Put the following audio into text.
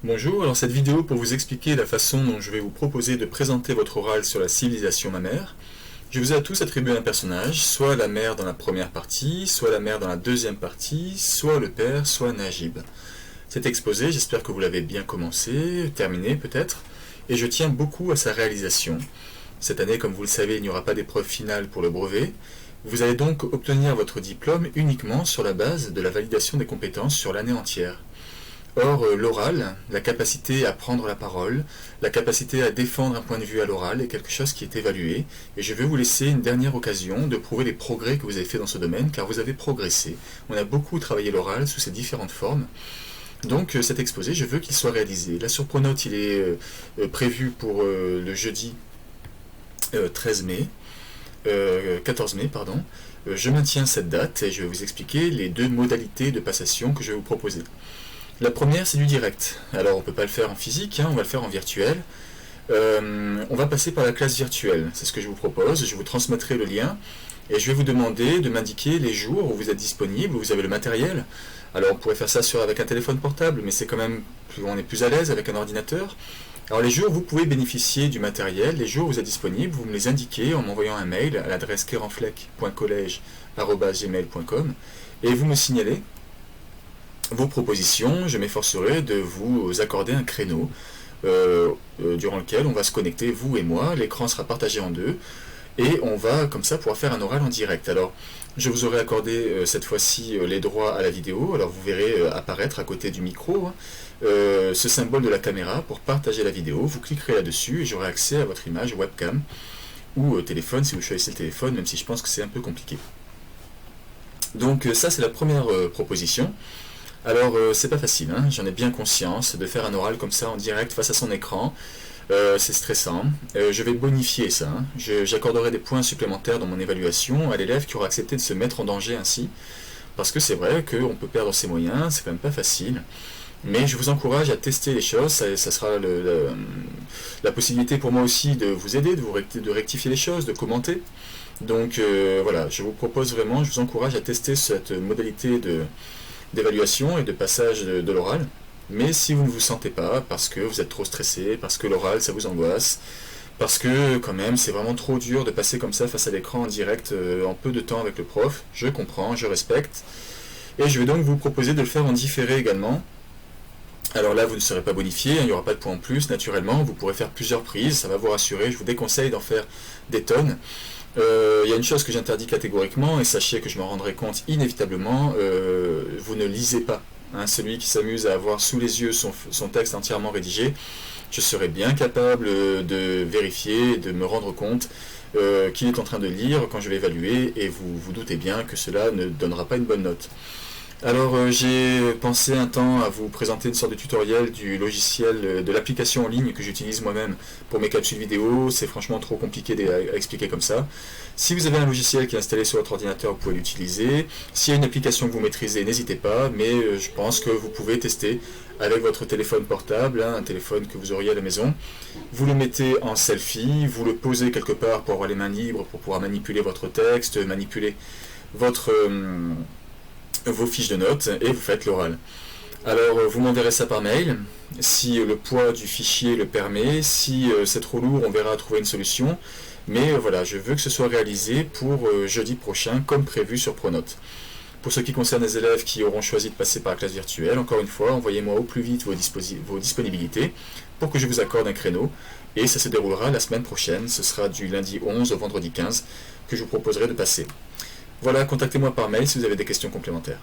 Bonjour, alors cette vidéo pour vous expliquer la façon dont je vais vous proposer de présenter votre oral sur la civilisation mammaire. Je vous ai à tous attribué un personnage, soit la mère dans la première partie, soit la mère dans la deuxième partie, soit le père, soit Najib. Cet exposé, j'espère que vous l'avez bien commencé, terminé peut-être, et je tiens beaucoup à sa réalisation. Cette année, comme vous le savez, il n'y aura pas d'épreuve finale pour le brevet. Vous allez donc obtenir votre diplôme uniquement sur la base de la validation des compétences sur l'année entière. Or, l'oral, la capacité à prendre la parole, la capacité à défendre un point de vue à l'oral est quelque chose qui est évalué, et je vais vous laisser une dernière occasion de prouver les progrès que vous avez fait dans ce domaine, car vous avez progressé. On a beaucoup travaillé l'oral sous ses différentes formes. Donc cet exposé, je veux qu'il soit réalisé. Là sur Pronote, il est prévu pour le jeudi 13 mai, 14 mai, pardon. Je maintiens cette date et je vais vous expliquer les deux modalités de passation que je vais vous proposer. La première, c'est du direct. Alors, on ne peut pas le faire en physique, on va le faire en virtuel. On va passer par la classe virtuelle. C'est ce que je vous propose. Je vous transmettrai le lien et je vais vous demander de m'indiquer les jours où vous êtes disponible, où vous avez le matériel. Alors, on pourrait faire ça avec un téléphone portable, mais c'est quand même, on est plus à l'aise avec un ordinateur. Alors, les jours où vous pouvez bénéficier du matériel, les jours où vous êtes disponible, vous me les indiquez en m'envoyant un mail à l'adresse keranfleck.college@gmail.com et vous me signalez vos propositions. Je m'efforcerai de vous accorder un créneau durant lequel on va se connecter, vous et moi. L'écran sera partagé en deux et on va comme ça pouvoir faire un oral en direct. Alors je vous aurai accordé cette fois-ci les droits à la vidéo. Alors vous verrez apparaître à côté du micro ce symbole de la caméra pour partager la vidéo. Vous cliquerez là-dessus et j'aurai accès à votre image webcam ou téléphone si vous choisissez le téléphone, même si je pense que c'est un peu compliqué. Donc ça c'est la première proposition. Alors c'est pas facile, j'en ai bien conscience, de faire un oral comme ça en direct face à son écran, c'est stressant. Je vais bonifier ça, j'accorderai des points supplémentaires dans mon évaluation à l'élève qui aura accepté de se mettre en danger ainsi, parce que c'est vrai qu'on peut perdre ses moyens, c'est quand même pas facile. Mais je vous encourage à tester les choses, ça sera la possibilité pour moi aussi de vous aider, de rectifier les choses, de commenter. Donc voilà, je vous propose vraiment, je vous encourage à tester cette modalité d'évaluation et de passage de l'oral. Mais si vous ne vous sentez pas, parce que vous êtes trop stressé, parce que l'oral ça vous angoisse, parce que quand même c'est vraiment trop dur de passer comme ça face à l'écran en direct en peu de temps avec le prof, je comprends, je respecte. Et je vais donc vous proposer de le faire en différé également. Alors là vous ne serez pas bonifié, il n'y aura pas de points en plus naturellement, vous pourrez faire plusieurs prises, ça va vous rassurer, je vous déconseille d'en faire des tonnes. Il y a une chose que j'interdis catégoriquement, et sachez que je m'en rendrai compte inévitablement, vous ne lisez pas. Celui qui s'amuse à avoir sous les yeux son texte entièrement rédigé, je serai bien capable de vérifier, de me rendre compte qu'il est en train de lire quand je vais évaluer, et vous vous doutez bien que cela ne donnera pas une bonne note. Alors j'ai pensé un temps à vous présenter une sorte de tutoriel du logiciel, de l'application en ligne que j'utilise moi-même pour mes capsules vidéo. C'est franchement trop compliqué à expliquer comme ça. Si vous avez un logiciel qui est installé sur votre ordinateur, vous pouvez l'utiliser. S'il y a une application que vous maîtrisez, n'hésitez pas, mais je pense que vous pouvez tester avec votre téléphone portable, un téléphone que vous auriez à la maison. Vous le mettez en selfie, vous le posez quelque part pour avoir les mains libres, pour pouvoir manipuler votre texte, manipuler vos fiches de notes et vous faites l'oral. Alors vous m'enverrez ça par mail, si le poids du fichier le permet, si c'est trop lourd on verra à trouver une solution, mais voilà, je veux que ce soit réalisé pour jeudi prochain comme prévu sur Pronote. Pour ce qui concerne les élèves qui auront choisi de passer par la classe virtuelle, encore une fois, envoyez-moi au plus vite vos disponibilités pour que je vous accorde un créneau, et ça se déroulera la semaine prochaine, ce sera du lundi 11 au vendredi 15 que je vous proposerai de passer. Voilà, contactez-moi par mail si vous avez des questions complémentaires.